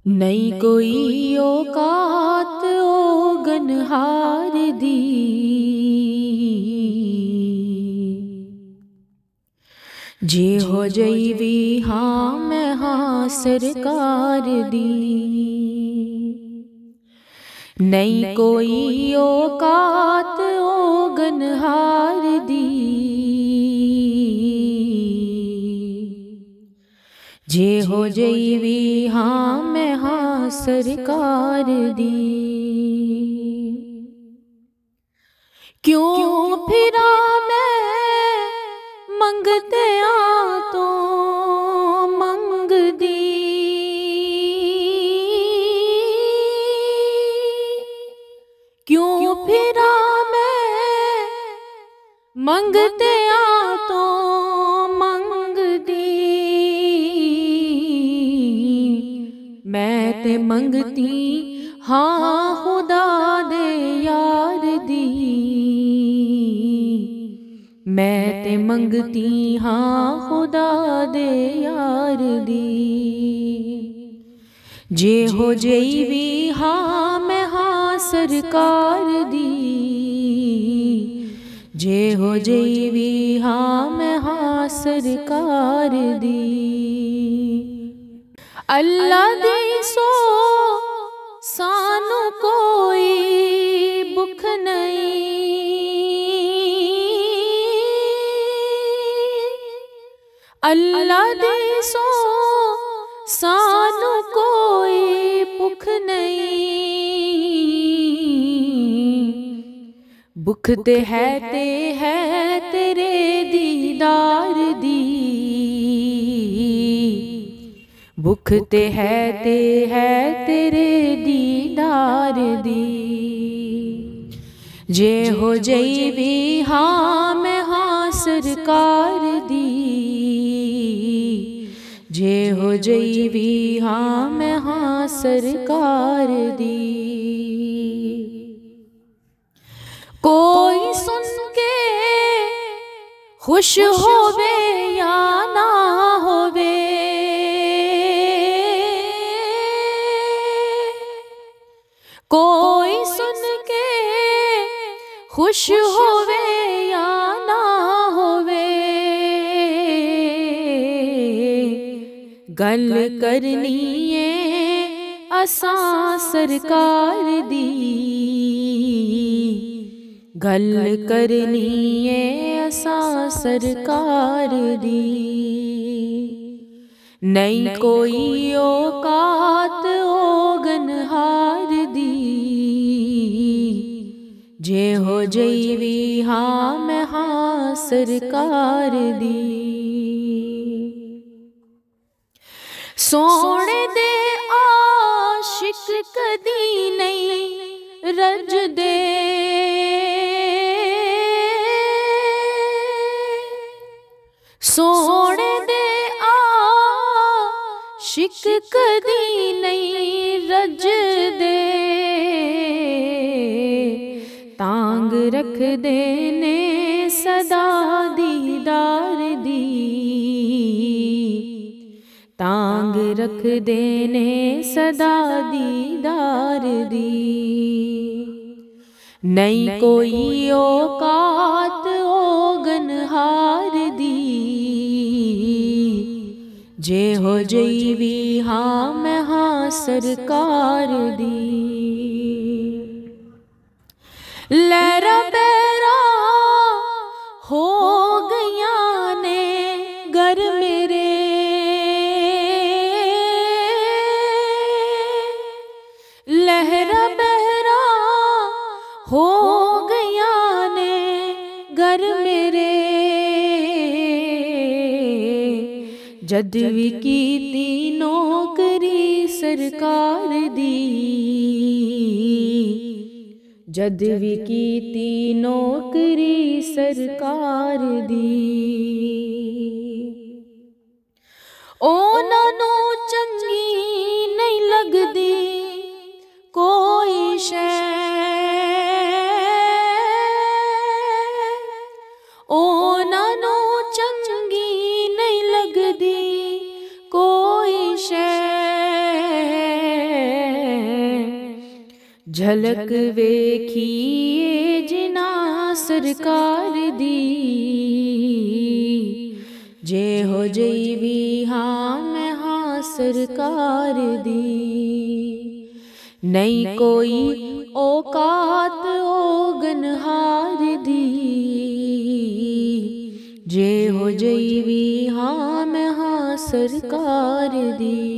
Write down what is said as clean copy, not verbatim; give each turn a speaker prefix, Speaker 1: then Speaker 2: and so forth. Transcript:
Speaker 1: नहीं कोई औकात ओगनहार दी, जे हो जईवी हाँ मैं हाँ सरकार दी। नहीं कोई औकात ओगनहार दी, जे हो जईवी हाँ मैं हाँ सरकार दी। क्यों फिरा मैं मंगते आ तो मंग दी, क्यों फिरा मैं मंगते आ तो मंग दी। मैं ते मंगती हाँ खुदा दे यार दी, मैं ते मंगती हाँ खुदा दे यार दी। जे हो जईवी हाँ मैं हाँ सरकार दी, जे हो जईवी हाँ मैं हाँ सरकार दी। अल्लाह दी सो सानू कोई बुख नहीं, अल्लाह दी सो सानू कोई भुख नहीं। भुख ते है तेरे दीदार दी, भुख ते है तेरे दीदार दी। जे हो जईवी हाँ मैं हाँ सरकार दी, जे हो जईवी हाँ मैं हाँ सरकार दी। कोई सुन के खुश होवे या ना होवे, कोई सुन के खुश होवे या ना होवे, गल करनी है असां सरकार दी, गल करनी है असां सरकार दी। नहीं कोई औकात ओगनहार दी, जे हो जईवी हाँ मैं हाँ सरकार दी। सोने दे आशिक कदी नहीं रज दे, सोने दे आशिक कदी नहीं रज दे, तांग रख देने सदा दीदार दी, तांग रख देने सदा दीदार दी। नहीं कोई औकात ओगनहार दी, जे हो जईवी हाँ मैं हाँ सरकार दी। लहरा बैरा हो गया ने घर मेरे, लहरा बहरा हो गया ने घर मेरे, जद भी कीती नौकरी सरकार दी, जद भी कीती नौकरी सरकार दी। ओनां चंगी नहीं लगदी कोई शै, ओनां चंगी नहीं लगदी कोई शै, झलक वेखिए जिना सरकार दी, जे हो जईवी हाँ मैं हाँ सरकार दी। नहीं कोई औकात ओगनहार दी, जे हो जईवी हाँ मैं हाँ सरकार दी।